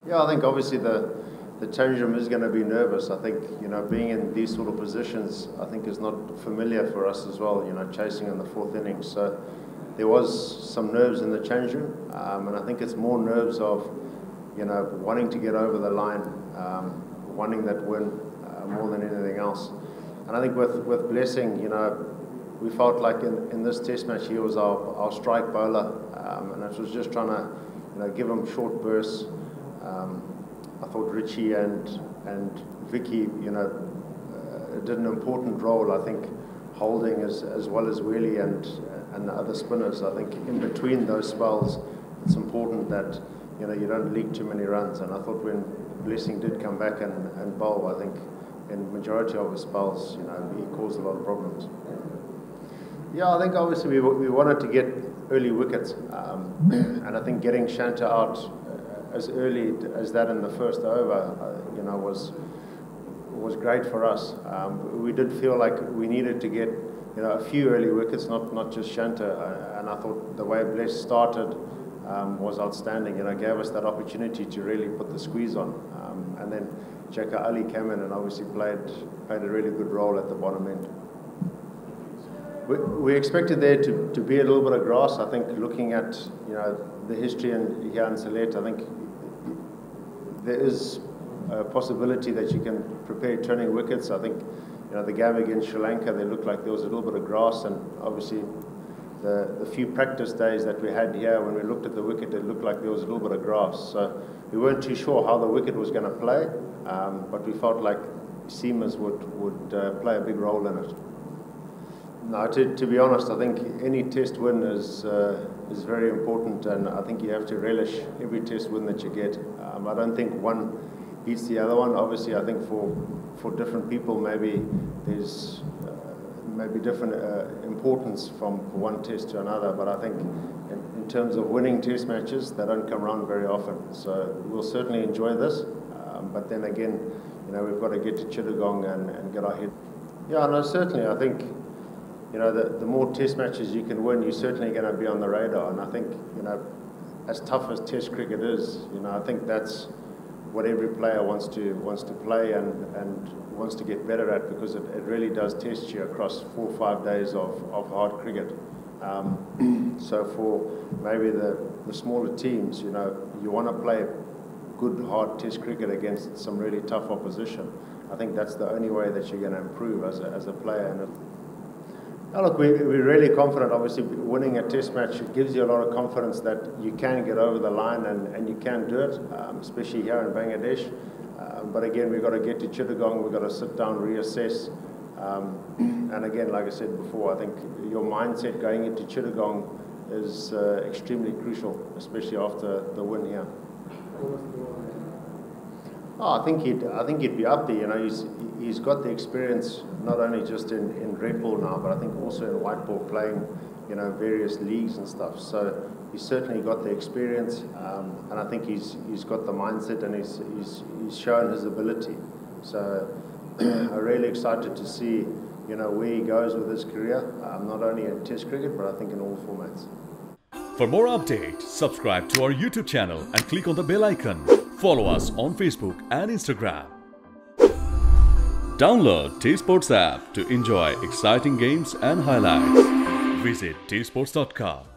Yeah, I think obviously the change room is going to be nervous. I think, being in these sort of positions, I think is not familiar for us as well, chasing in the fourth innings. So there was some nerves in the change room, and I think it's more nerves of, wanting to get over the line, wanting that win more than anything else. And I think with Blessing, we felt like in this test match he was our strike bowler, and it was just trying to, give him short bursts. I thought Richie and Vicky, did an important role. I think holding as well as Wheelie and the other spinners. I think in between those spells, it's important that you don't leak too many runs. And I thought when Blessing did come back and bowl, I think in majority of his spells, he caused a lot of problems. Yeah, I think obviously we wanted to get early wickets, and I think getting Shanta out as early as that in the first over, was great for us. We did feel like we needed to get a few early wickets, not just Shanta, and I thought the way Bless started was outstanding. Gave us that opportunity to really put the squeeze on, and then Jacka Ali came in and obviously played a really good role at the bottom end. We expected there to be a little bit of grass. I think looking at the history here in Sylhet, I think there is a possibility that you can prepare turning wickets. I think the game against Sri Lanka, they looked like there was a little bit of grass, and obviously the few practice days that we had here, when we looked at the wicket, it looked like there was a little bit of grass. So we weren't too sure how the wicket was going to play, but we felt like seamers would play a big role in it. No, to be honest, I think any test win is very important, and I think you have to relish every test win that you get. I don't think one beats the other one. Obviously, I think for different people, maybe there's maybe different importance from one test to another. But I think in terms of winning test matches, they don't come around very often. So we'll certainly enjoy this. But then again, we've got to get to Chittagong and get our head. Yeah, no, certainly. I think the more test matches you can win, you're certainly going to be on the radar. And I think, as tough as test cricket is, I think that's what every player wants to play and wants to get better at, because it really does test you across 4 or 5 days of hard cricket. So for maybe the smaller teams, you want to play good hard test cricket against some really tough opposition. I think that's the only way that you're going to improve as a player. And look, we're really confident. Obviously, winning a test match gives you a lot of confidence that you can get over the line and you can do it, especially here in Bangladesh. But again, we've got to get to Chittagong, we've got to sit down, reassess. And again, like I said before, I think your mindset going into Chittagong is extremely crucial, especially after the win here. Oh, I think he'd be up there. He's got the experience not only just in red ball now, but I think also in white ball, playing various leagues and stuff. So he's certainly got the experience, and I think he's got the mindset, and he's shown his ability. So I'm really excited to see where he goes with his career, not only in Test cricket, but I think in all formats. For more updates, subscribe to our YouTube channel and click on the bell icon. Follow us on Facebook and Instagram. Download T Sports app to enjoy exciting games and highlights. Visit tsports.com.